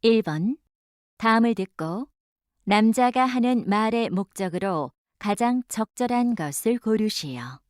1번. 다음을 듣고 남자가 하는 말의 목적으로 가장 적절한 것을 고르시오.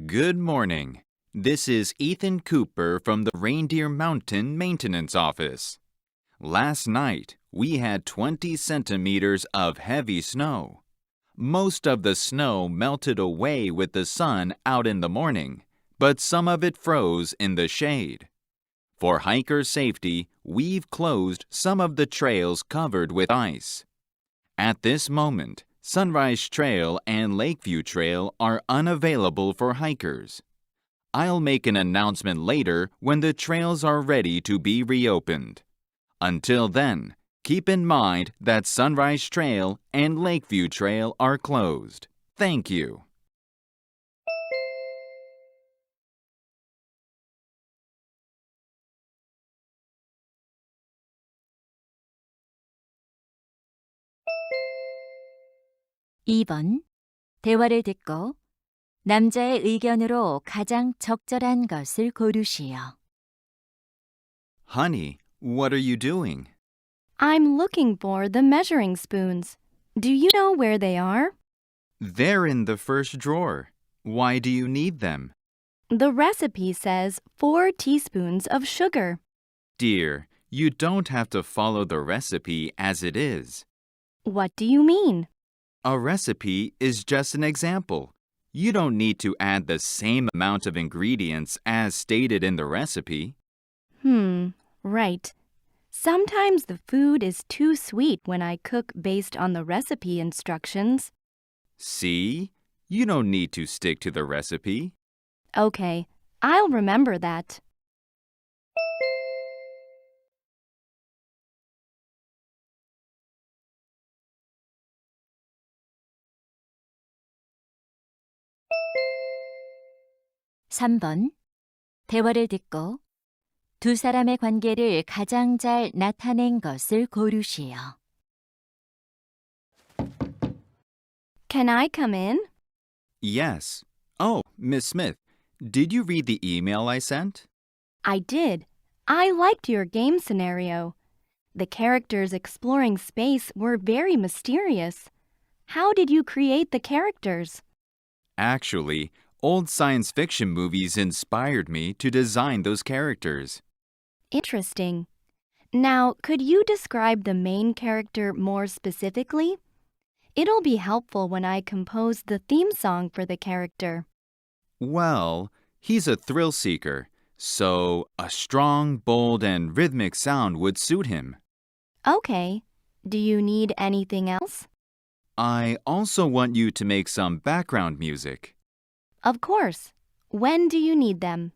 Good morning. This is Ethan Cooper from the Reindeer Mountain Maintenance Office. Last night, we had 20 centimeters of heavy snow. Most of the snow melted away with the sun out in the morning, but some of it froze in the shade. For hiker safety, we've closed some of the trails covered with ice. At this moment, Sunrise Trail and Lakeview Trail are unavailable for hikers. I'll make an announcement later when the trails are ready to be reopened. Until then, keep in mind that Sunrise Trail and Lakeview Trail are closed. Thank you. (2번) 대화를 듣고 남자의 의견으로 가장 적절한 것을 고르시오. Honey, what are you doing? I'm looking for the measuring spoons. Do you know where they are? They're in the first drawer. Why do you need them? The recipe says 4 teaspoons of sugar. Dear, you don't have to follow the recipe as it is. What do you mean? A recipe is just an example. You don't need to add the same amount of ingredients as stated in the recipe. Right. Sometimes the food is too sweet when I cook based on the recipe instructions. See? You don't need to stick to the recipe. Okay, I'll remember that. (3번) 대화를 듣고 두 사람의 관계를 가장 잘 나타낸 것을 고르시오. Can I come in? Yes. Oh, Miss Smith, did you read the email I sent? I did. I liked your game scenario. The characters exploring space were very mysterious. How did you create the characters? Actually, old science fiction movies inspired me to design those characters. Interesting. Now, could you describe the main character more specifically? It'll be helpful when I compose the theme song for the character. Well, he's a thrill seeker, so a strong, bold, and rhythmic sound would suit him. Okay. Do you need anything else? I also want you to make some background music. Of course. When do you need them?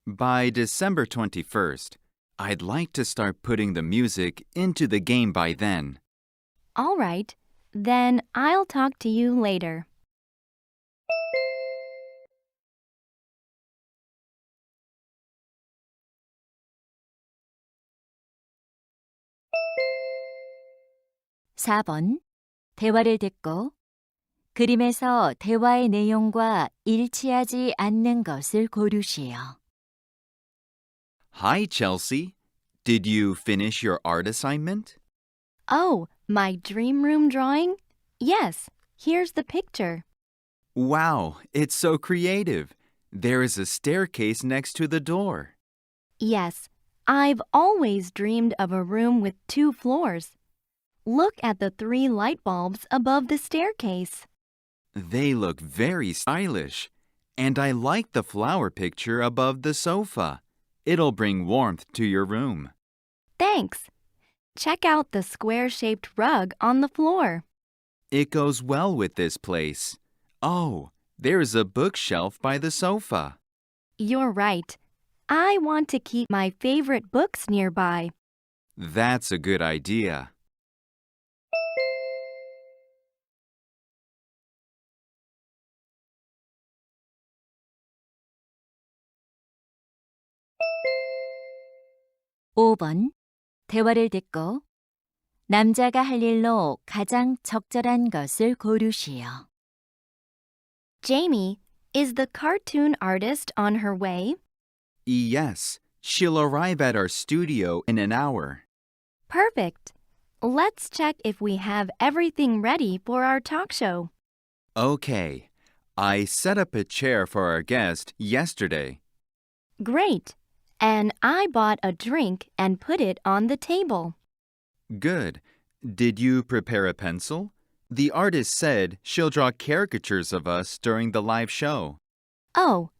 By December 21st, I'd like to start putting the music into the game by then. All right. Then I'll talk to you later. (4번) 대화를 듣고 그림에서 대화의 내용과 일치하지 않는 것을 고르시오. Hi, Chelsea. Did you finish your art assignment? Oh, my dream room drawing? Yes, here's the picture. Wow, it's so creative. There is a staircase next to the door. Yes, I've always dreamed of a room with 2 floors. Look at the 3 light bulbs above the staircase. They look very stylish. And I like the flower picture above the sofa. It'll bring warmth to your room. Thanks. Check out the square-shaped rug on the floor. It goes well with this place. Oh, there's a bookshelf by the sofa. You're right. I want to keep my favorite books nearby. That's a good idea. (5번) 대화를 듣고 남자가 할 일로 가장 적절한 것을 고르시오. Jamie, Is the cartoon artist on her way? Yes, she'll arrive at our studio in an hour. Perfect. Let's check if we have everything ready for our talk show. Okay. I set up a chair for our guest yesterday. Great. And I bought a drink and put it on the table. Good. Did you prepare a pencil? The artist said she'll draw caricatures of us during the live show. Oh,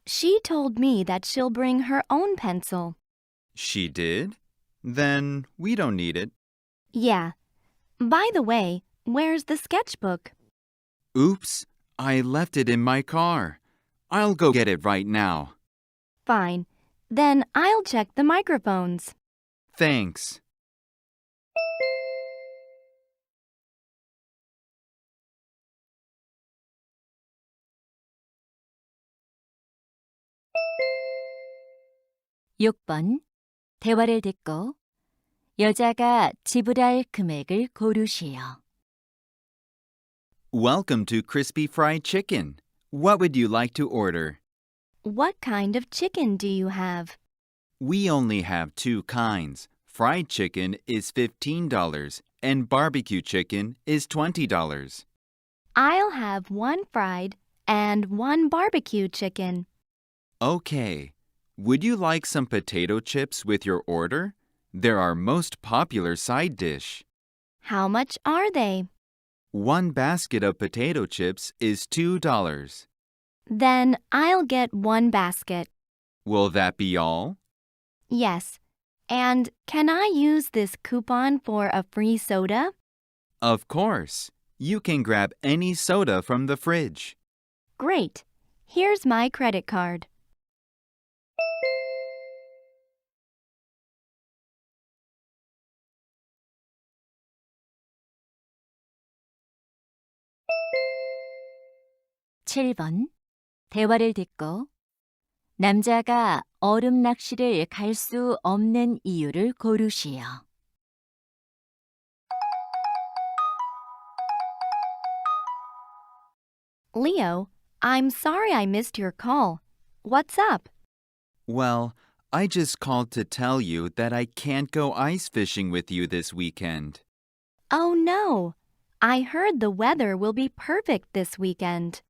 she told me that she'll bring her own pencil. She did? Then we don't need it. Yeah. By the way, where's the sketchbook? Oops, I left it in my car. I'll go get it right now. Fine. Then I'll check the microphones. Thanks. 육 번 대화를 듣고 여자가 지불할 금액을 고르시오. Welcome to Crispy Fried Chicken. What would you like to order? What kind of chicken do you have? We only have two kinds. Fried chicken is $15 and barbecue chicken is $20. I'll have one fried and one barbecue chicken. Okay. Would you like some potato chips with your order? They're our most popular side dish. How much are they? One basket of potato chips is $2. Then I'll get one basket. Will that be all? Yes. And can I use this coupon for a free soda? Of course. You can grab any soda from the fridge. Great. Here's my credit card. 칠 번 대화를 듣고 남자가 얼음 낚시를 갈 수 없는 이유를 고르시오. Leo, I'm sorry I missed your call. What's up? Well, I just called to tell you that I can't go ice fishing with you this weekend. Oh no. I heard the weather will be perfect this weekend.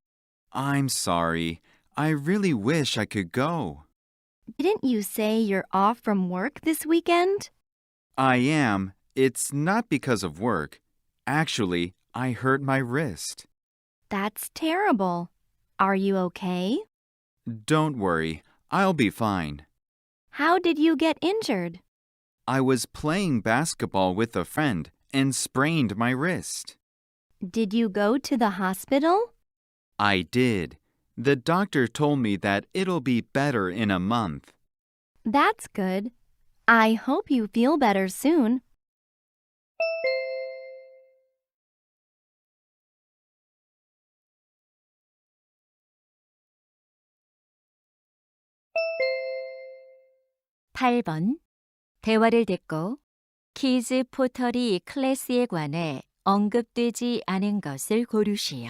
I'm sorry. I really wish I could go. Didn't you say you're off from work this weekend? I am. It's not because of work. Actually, I hurt my wrist. That's terrible. Are you okay? Don't worry. I'll be fine. How did you get injured? I was playing basketball with a friend and sprained my wrist. Did you go to the hospital? I did. The doctor told me that it'll be better in a month. That's good. I hope you feel better soon. 팔 번 대화를 듣고 키즈 포터리 클래스에 관해 언급되지 않은 것을 고르시오.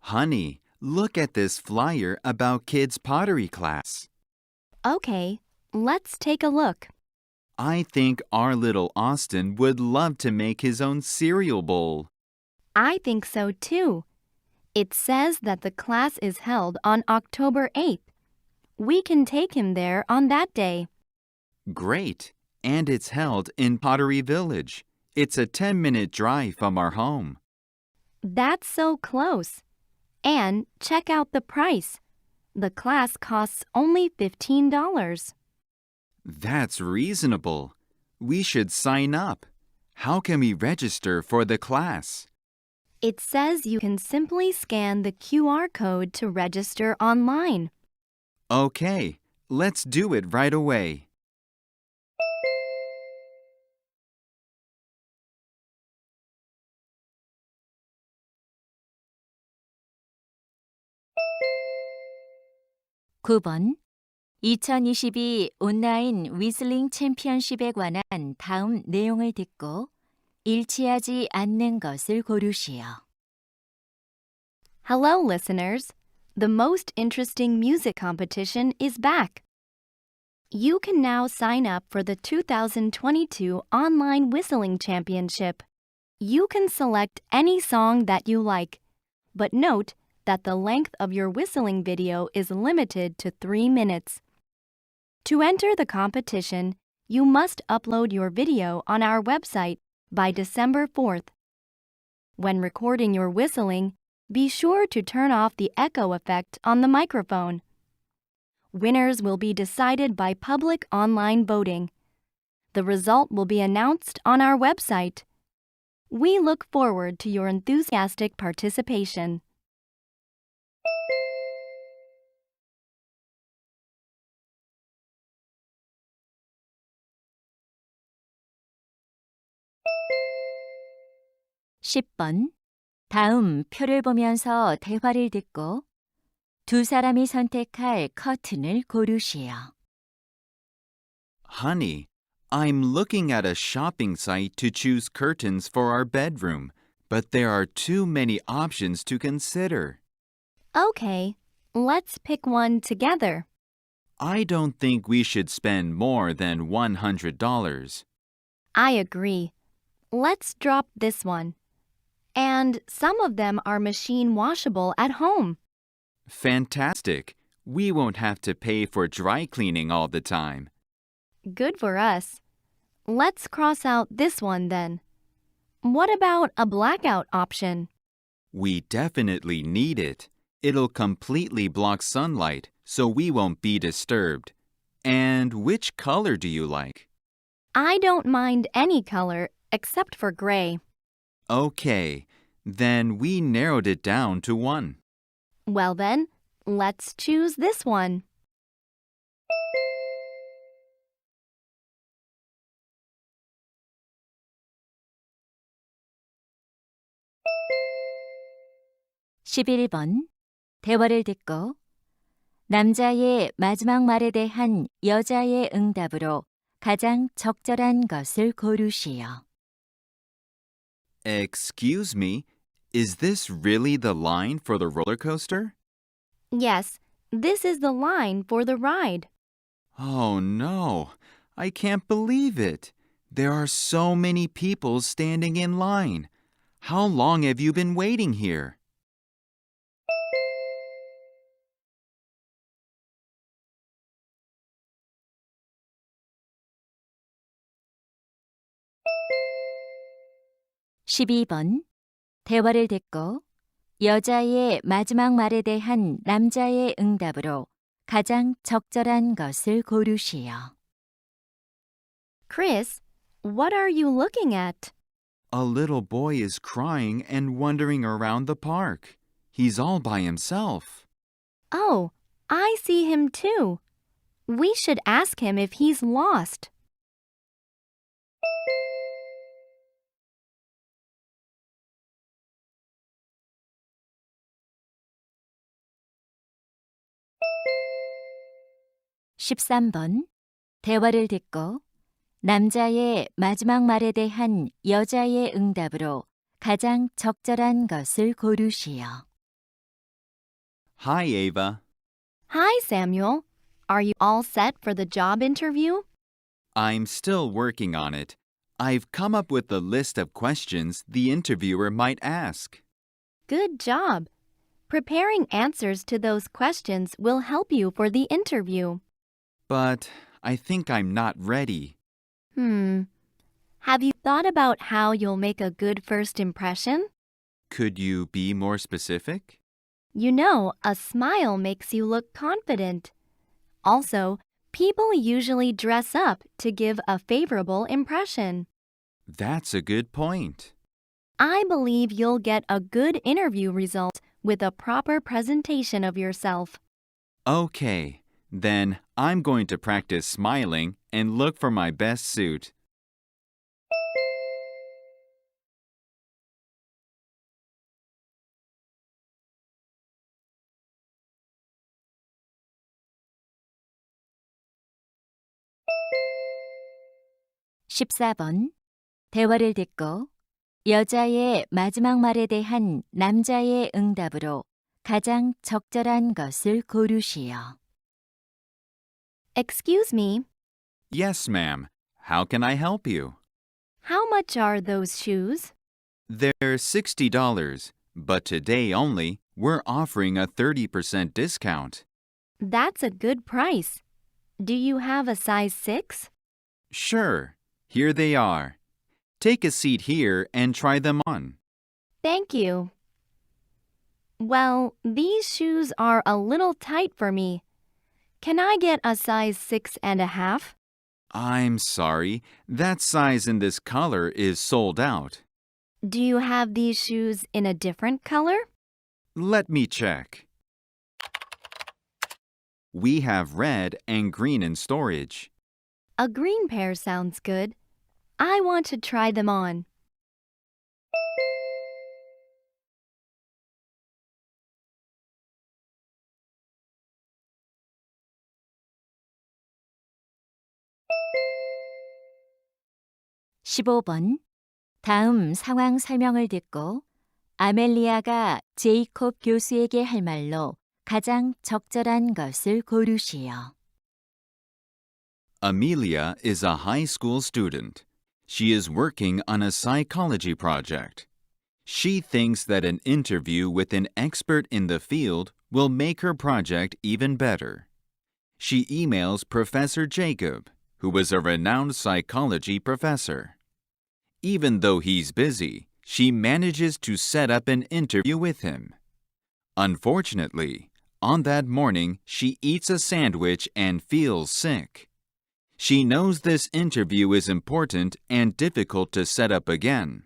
Honey, look at this flyer about kids' pottery class. Okay, let's take a look. I think our little Austin would love to make his own cereal bowl. I think so too. It says that the class is held on October 8th. We can take him there on that day. Great. And it's held in Pottery Village. It's a 10-minute drive from our home. That's so close. And check out the price. The class costs only $15. That's reasonable. We should sign up. How can we register for the class? It says you can simply scan the QR code to register online. Okay, let's do it right away. 구 번 2022 온라인 위슬링 챔피언십에 관한 다음 내용을 듣고 일치하지 않는 것을 고르시오. Hello, listeners. The most interesting music competition is back. You can now sign up for the 2022 Online Whistling Championship. You can select any song that you like, but note that the length of your whistling video is limited to 3 minutes. To enter the competition, you must upload your video on our website by December 4th. When recording your whistling, be sure to turn off the echo effect on the microphone. Winners will be decided by public online voting. The result will be announced on our website. We look forward to your enthusiastic participation. (10번) 다음 표를 보면서 대화를 듣고 두 사람이 선택할 커튼을 고르시오. Honey, I'm looking at a shopping site to choose curtains for our bedroom, but there are too many options to consider. Okay, let's pick one together. I don't think we should spend more than $100. I agree. Let's drop this one. And some of them are machine washable at home. Fantastic. We won't have to pay for dry cleaning all the time. Good for us. Let's cross out this one then. What about a blackout option? We definitely need it. It'll completely block sunlight, so we won't be disturbed. And which color do you like? I don't mind any color except for gray. Okay, then we narrowed it down to one. Well then, let's choose this one. (11번) 대화를 듣고 남자의 마지막 말에 대한 여자의 응답으로 가장 적절한 것을 고르시오. Excuse me, is this really the line for the roller coaster? Yes, this is the line for the ride. Oh no, I can't believe it. There are so many people standing in line. How long have you been waiting here? (12번) 대화를 듣고 여자의 마지막 말에 대한 남자의 응답으로 가장 적절한 것을 고르시오. Chris, what are you looking at? A little boy is crying and wandering around the park. He's all by himself. Oh, I see him too. We should ask him if he's lost. (13번) 대화를 듣고 남자의 마지막 말에 대한 여자의 응답으로 가장 적절한 것을 고르시오. Hi, Ava. Hi, Samuel. Are you all set for the job interview? I'm still working on it. I've come up with a list of questions the interviewer might ask. Good job. Preparing answers to those questions will help you for the interview. But I think I'm not ready. Have you thought about how you'll make a good first impression? Could you be more specific? You know, a smile makes you look confident. Also, people usually dress up to give a favorable impression. That's a good point. I believe you'll get a good interview result with a proper presentation of yourself. Okay, then I'm going to practice smiling and look for my best suit. (14번) 대화를 듣고 여자의 마지막 말에 대한 남자의 응답으로 가장 적절한 것을 고르시오. Excuse me, Yes, ma'am. How can I help you? how much are those shoes? They're $60, but today only, we're offering a 30% discount. That's a good price. Do you have a size 6? Sure, here they are. Take a seat here and try them on. Thank you. Well, these shoes are a little tight for me. Can I get a size 6.5? I'm sorry, that size in this color is sold out. Do you have these shoes in a different color? Let me check. We have red and green in storage. A green pair sounds good. I want to try them on. (15번) 다음 상황 설명을 듣고 아멜리아가 제이콥 교수에게 할 말로 가장 적절한 것을 고르시오. Amelia is a high school student. She is working on a psychology project. She thinks that an interview with an expert in the field will make her project even better. She emails Professor Jacob, who is a renowned psychology professor. Even though he's busy, she manages to set up an interview with him. Unfortunately, on that morning, she eats a sandwich and feels sick. She knows this interview is important and difficult to set up again,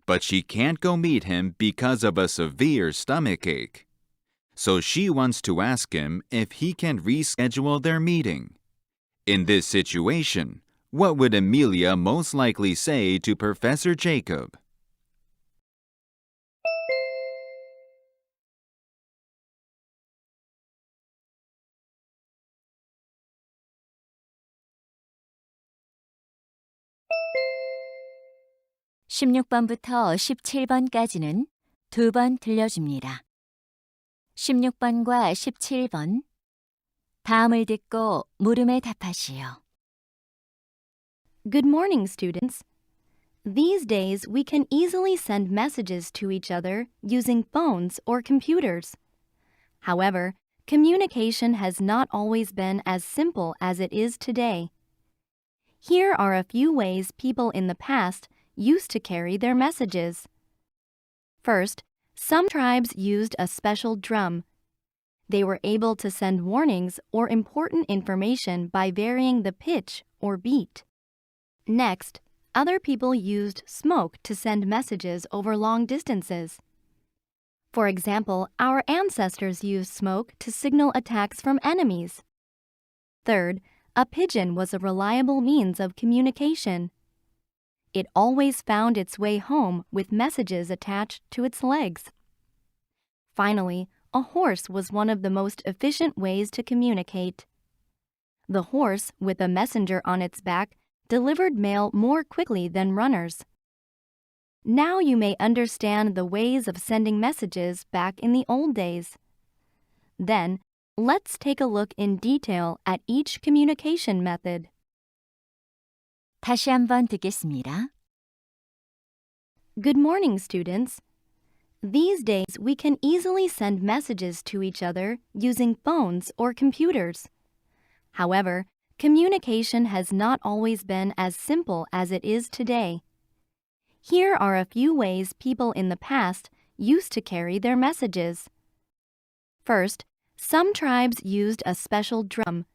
but she can't go meet him because of a severe stomachache. So she wants to ask him if he can reschedule their meeting. In this situation, what would Amelia most likely say to Professor Jacob? (16번부터 17번까지는 2번 들려줍니다. 16번과 17번 다음을 듣고 물음에 답하시오. Good morning, students. These days, we can easily send messages to each other using phones or computers. However, communication has not always been as simple as it is today. Here are a few ways people in the past used to carry their messages. First, some tribes used a special drum. They were able to send warnings or important information by varying the pitch or beat. Next, other people used smoke to send messages over long distances. For example, our ancestors used smoke to signal attacks from enemies. Third, a pigeon was a reliable means of communication. It always found its way home with messages attached to its legs. Finally, a horse was one of the most efficient ways to communicate. The horse, with a messenger on its back, delivered mail more quickly than runners. Now you may understand the ways of sending messages back in the old days. Then, let's take a look in detail at each communication method. 다시 한번 듣겠습니다. Good morning, students. These days, we can easily send messages to each other using phones or computers. However, communication has not always been as simple as it is today. Here are a few ways people in the past used to carry their messages. First, some tribes used a special drum.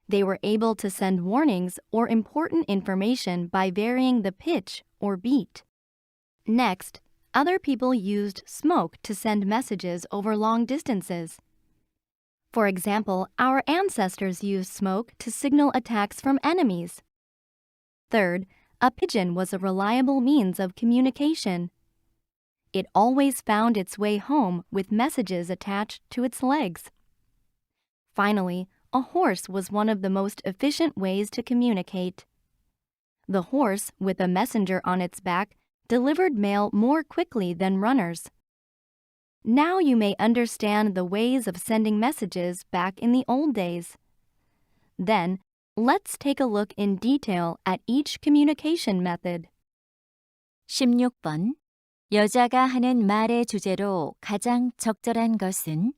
They were able to send warnings or important information by varying the pitch or beat. Next, other people used smoke to send messages over long distances. For example, our ancestors used smoke to signal attacks from enemies. Third, a pigeon was a reliable means of communication. It always found its way home with messages attached to its legs. Finally, a horse was one of the most efficient ways to communicate. The horse, with a messenger on its back, delivered mail more quickly than runners. Now you may understand the ways of sending messages back in the old days. Then, let's take a look in detail at each communication method. 16번. 여자가 하는 말의 주제로 가장 적절한 것은?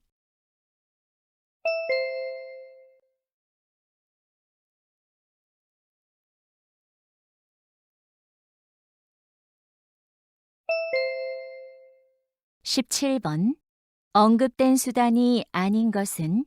(17번) 언급된 수단이 아닌 것은?